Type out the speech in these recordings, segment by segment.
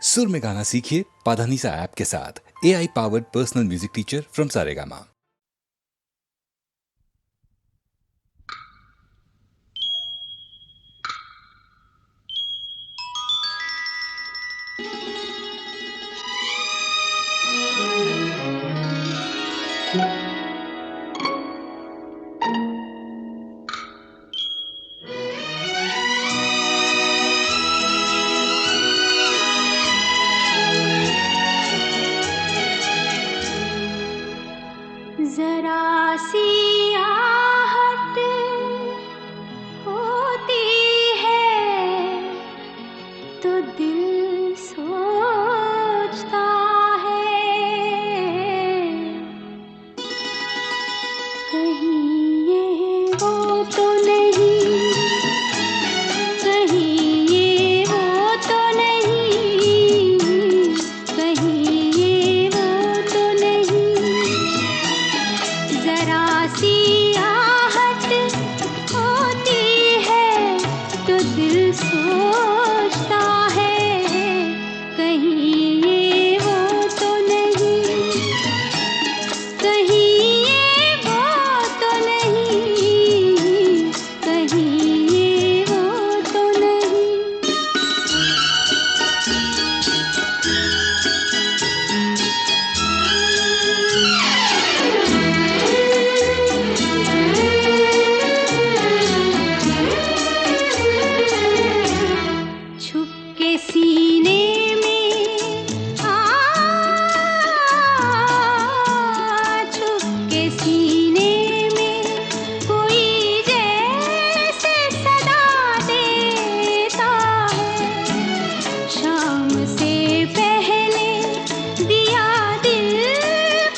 सुर में गाना सीखिए पाधानीसा ऐप के साथ। AI powered personal music teacher from Saregama. जरा सी आहट होती है तो दिल सोचता है, कहीं ये वो तो नहीं, कहीं ये वो तो नहीं, कहीं ये वो तो नहीं। जरा सी आहट होती है तो दिल सोचता है, कहीं ये वो तो नहीं, कहीं ये वो तो नहीं, कहीं ये वो तो नहीं। छुप के सीने में छुप के सीने में कोई जैसे सदा देता है, शाम से पहले दिया दिल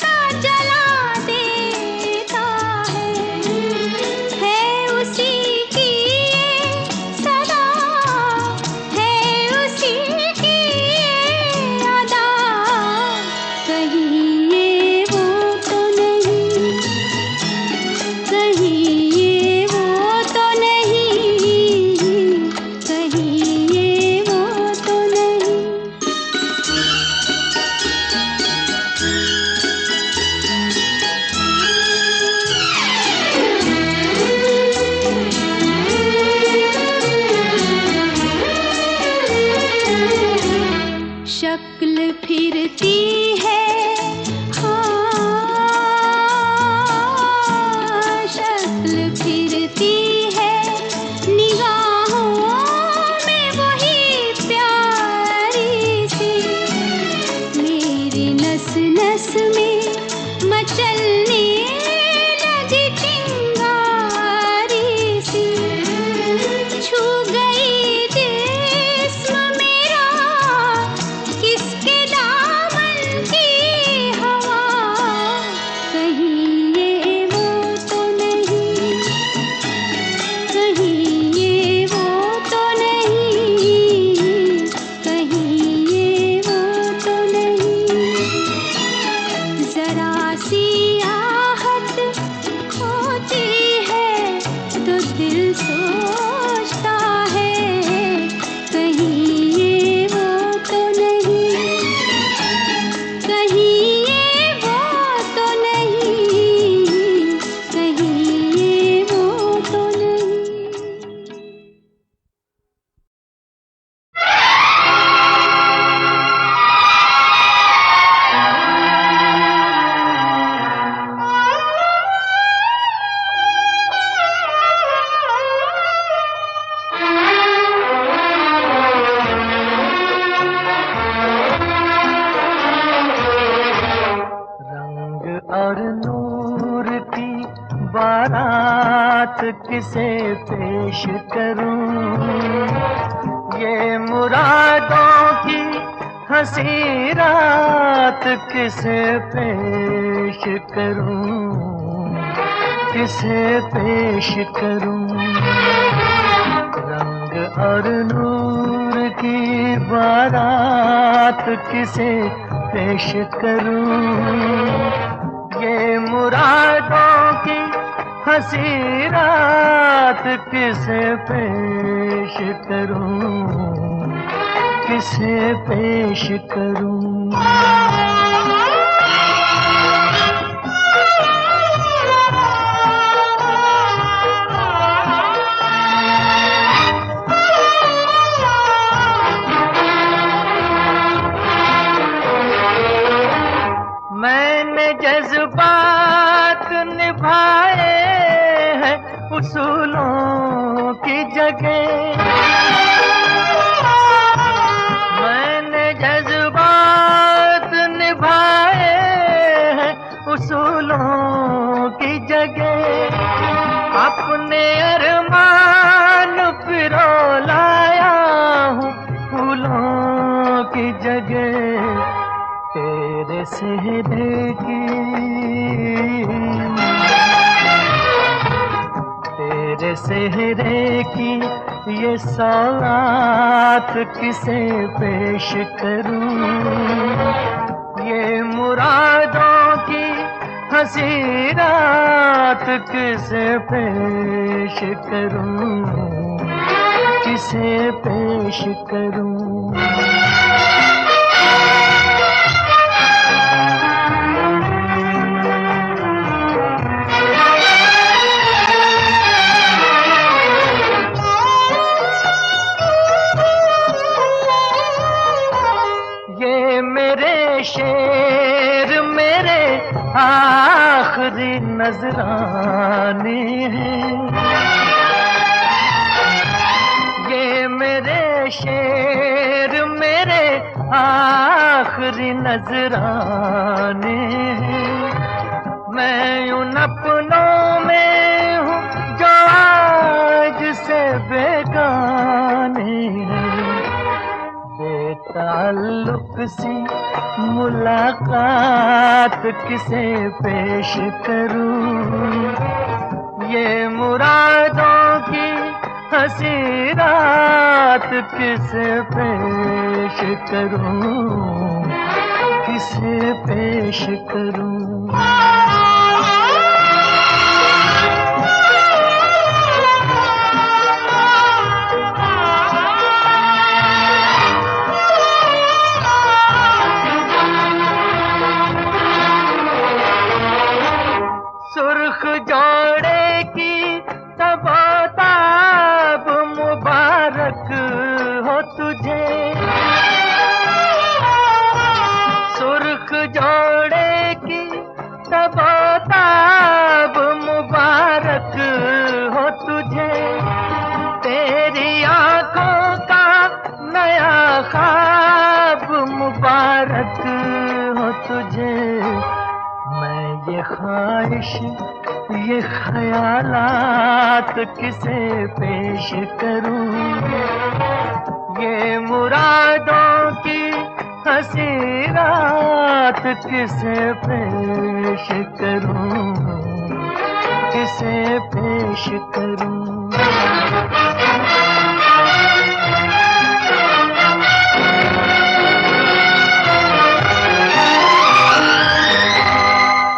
का जला देता है उसी की ये सदा, है उसी की ये अदा, कहीं ये वो तो नहीं, कहीं ये वो तो नहीं, कहीं ये वो तो नहीं। शक्ल फिरती है, शक्ल फिरती है, निगाहों में वही प्यारी सी, मेरी नस नस में मचलने लगी चिंगारी सी, छू गई जिस्म मेरा किसके दामन की हवा, कहीं ये वो तो नहीं, कहीं ये वो तो नहीं, कहीं ये वो तो नहीं। जरा सी आहट होती है तो दिल सोचता है, कहीं ये वो तो नहीं, कहीं ये वो तो नहीं, कहीं ये वो तो नहीं। रंग और नूर की बारात किसे पेश करूं, ये मुरादों की हंसी रात किसे पेश करूं, किसे पेश करूं। रंग और नूर की बारात किसे पेश करूं, ये मुरादों की हंसी रात किसे पेश करूं, किसे पेश करूं। मैंने जज्बात निभाए हैं उसूलों की जगह, मैंने जज्बात निभाए हैं उसूलों की जगह, अपने अरमान पिरो लाया हूँ फूलों की जगह। तेरे सेहरे की, तेरे सेहरे की ये सौगात किसे पेश करूं, ये मुरादों की हंसी रात किसे पेश करूं, किसे पेश करूं। शेर मेरे आखिरी नजराने हैं, ये मेरे शेर मेरे आखिरी नजराने हैं। मैं उन अपनों में हूँ जो आज से बेगाने हैं, बेताल्लुक सी मुलाकात किसे पेश करूं, ये मुरादों की हंसी रात किसे पेश करूं, किसे पेश करूं। सुर्ख जोड़े की तबताब मुबारक हो तुझे, सुर्ख जोड़े की तबताब मुबारक हो तुझे, तेरी आंखों का नया ख्वाब मुबारक हो तुझे। मैं ये ख्वाहिश ये ख्यालात किसे पेश करूं, ये मुरादों की हंसी रात किसे पेश करूं, किसे पेश करूं।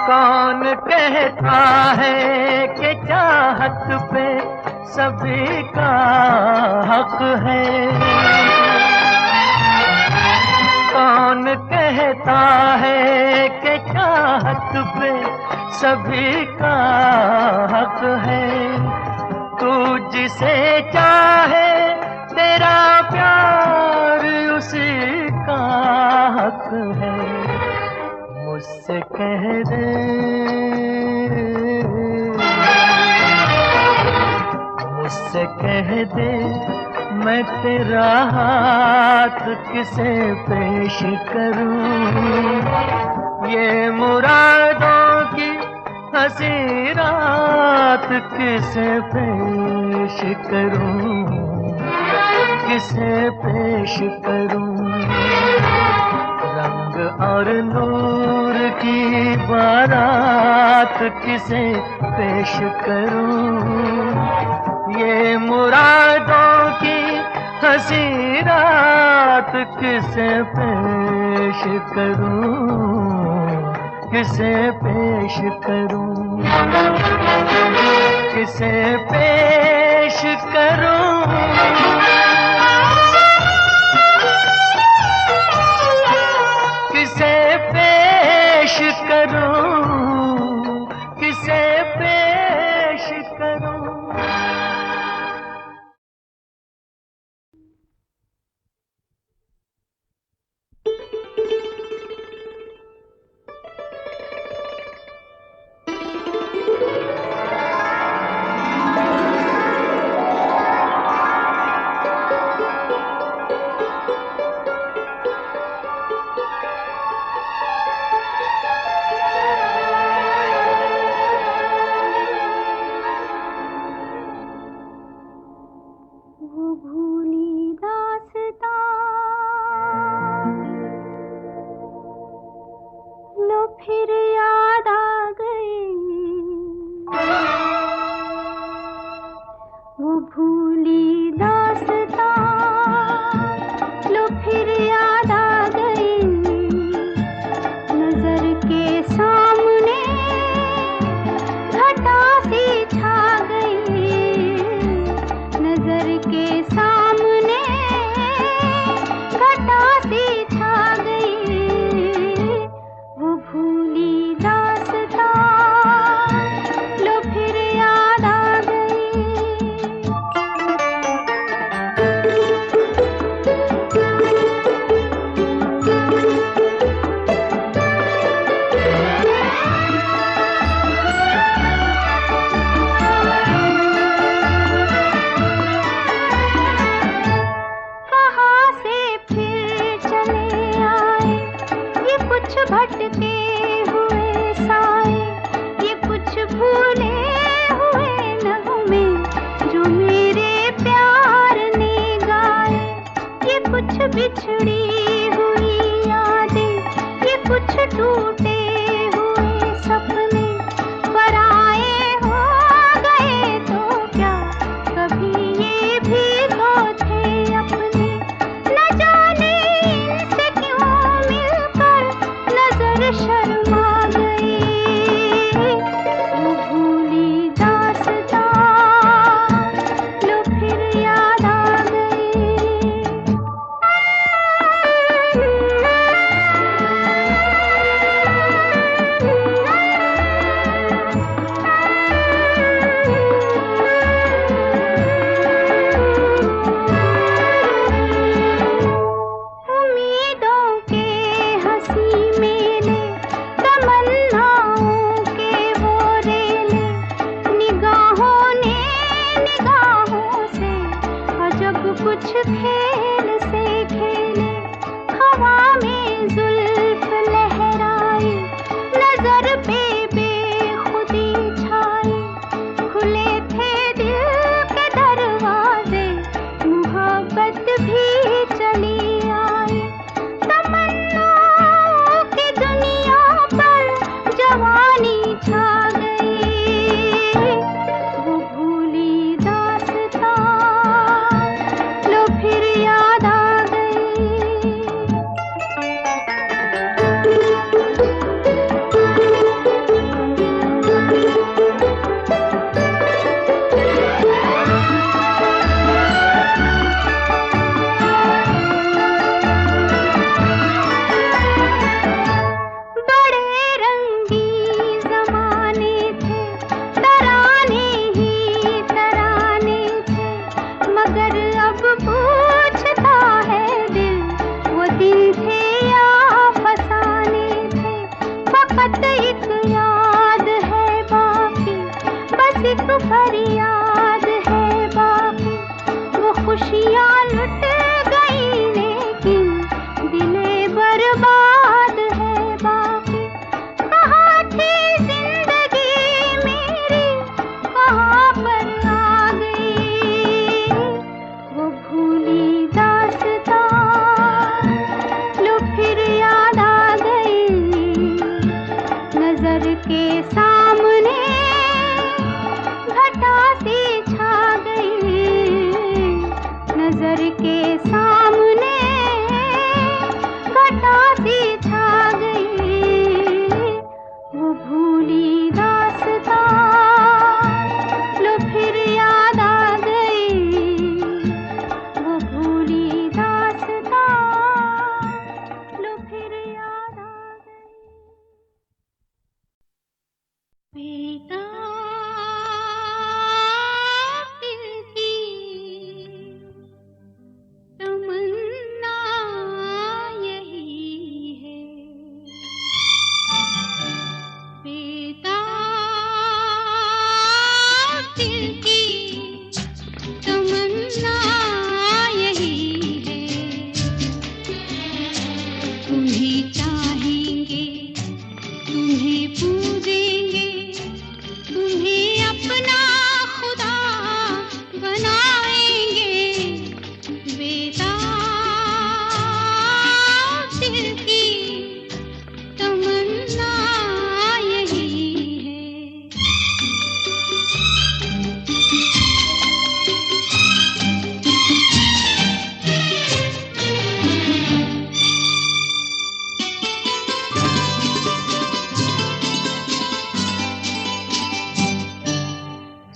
कौन कहता है कि चाहत पे सभी का हक है, कौन कहता है कि चाहत पे सभी का हक है। तू जिसे चाहे तेरा प्यार उसी का हक है, मुझसे कह दे, मुझसे कह दे मैं तेरा हाथ किसे पेश करूं, ये मुरादों की हंसी रात किसे पेश करूं, किसे पेश करूं। रंग और नूर की बारात किसे पेश करूं, ये मुरादों की हंसी रात किसे पेश करूं, किसे पेश करूं, किसे पेश करूं। कुछ भटके हुए साए, ये कुछ भूले हुए नगमे जो मेरे प्यार ने गाए, ये कुछ बिछड़ी हुई यादें, ये कुछ टूटे हुए सपने, पराए हो गए तो क्या कभी ये भी तो थे अपने। न जाने इनसे क्यों मिलकर नजर शर्मा गई, वो भूली दास्तां लो फिर याद आ गई। उम्मीदों के हंसी मेले, तमन्नाओं के वो रेले, निगाहों ने निगाहों से अजब कुछ खेल से खेले। हवा में जुल्फ लहराई, नजर पे बेखुदी छाई, खुले थे दिल के दरवाजे, मोहब्बत भी चली आई। तमन्नाओं की दुनिया पर जवानी छा गई, वो भूली दास्तां लो फिर याद आ गई। बड़े रंगीन ज़माने थे, तराने ही तराने थे, मगर अब पूछता है दिल, वो दिन थे या फसाने थे। फकत एक याद है बाकी, बस एक फरियाद है बाकी, वो खुशियाँ लुट गई लेकिन दिले बर्बाद है बाकी। कहाँ थी जिंदगी मेरी, कहाँ पर आ गई, वो भूली दास्तां लो फिर याद आ गई। नजर के सामने घटा सी छा गई, नजर के सामने घटा सी छा गई, वो भूली दास्तां लो फिर याद आ गई, वो भूली दास्तां लो फिर याद आ गई। बेटा दिल की तमन्ना यही है, बेटा दिल की तमन्ना यही है। तुम्हें चाहेंगे, तुम्हें पूजेंगे, तुम्हें अपना खुदा बनाएंगे, बेटा दिल की तमन्ना यही है।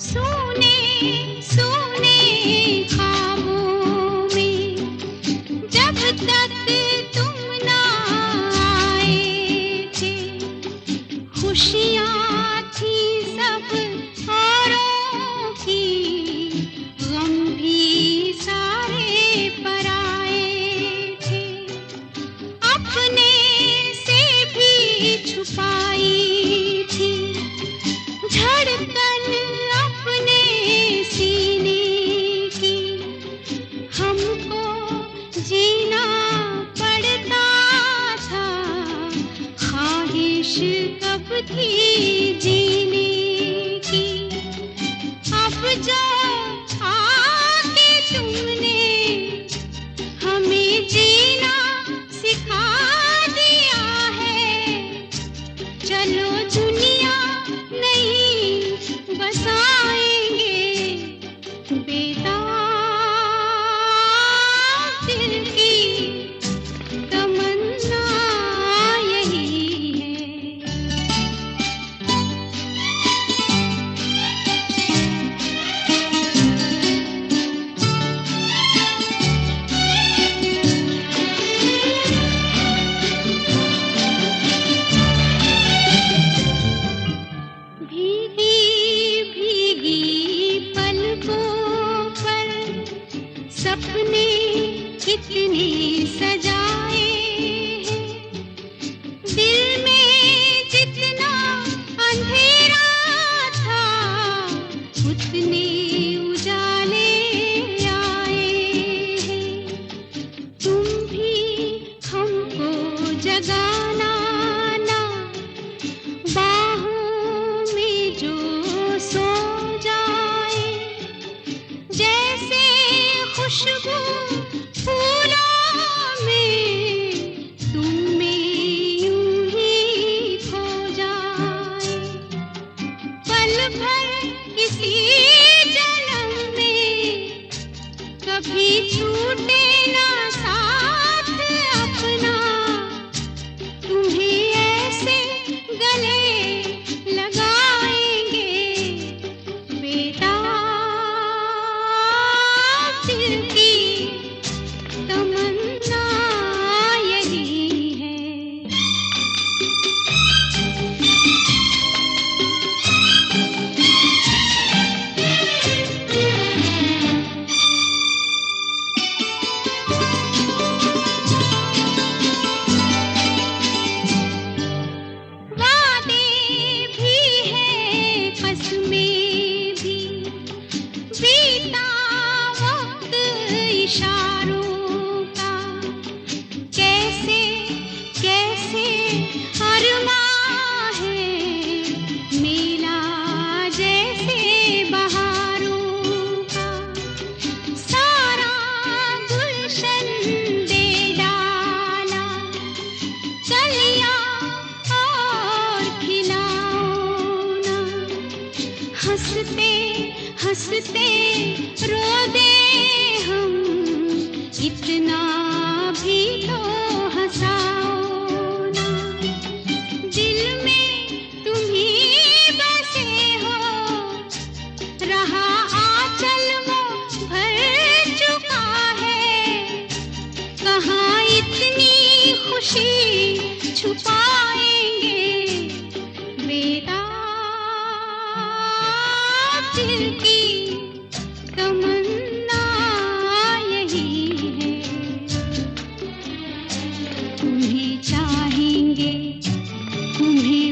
सोने सोने ख्वाबों में जब तक तुम ना आए थे, खुशियाँ थी सब औरों की, गम भी सारे पराए थे। अपने से भी छुपाई थी धड़कन अपने सीने की, हमको जीना पड़ता था थी जीने की, अब जो आके तुमने हमें जीना सिखा दिया है। चलो दुनिया नहीं बसाएंगे, बेताब दिल की तमन्ना यही है। भीगी भीगी पलकों पर सपने कितने सजाए हैं। दिल में जितना अंधेरा था उतने उजाले आए हैं। तुम भी हमको जगाना ना, बाहों में जो सो जाए। जैसे खुशबू फूलों में तुम में यूं ही खो जाए। पल भर किसी जन्म में कभी छूटे ना साथ अपना, तुम्हें ऐसे गले लगाएंगे, बेताब दिल की तमन्ना यही है। वादे भी हैं कसमें भी, बीता वक्त इशारों का। कैसे कैसे अरमां है मेला जैसे बहारों का। सारा गुलशन दे डाला, कलियां और खिलाओ ना। हंसते हंसते रो दे हम, इतना भी तो हंसाओ ना। दिल में तुम ही बसे हो, रहा आंचल वो भर चुका है। कहाँ इतनी खुशी छुपाएंगे, बेताब दिल की तमन्ना यही है। तुम्हें चाहेंगे, तुम्हें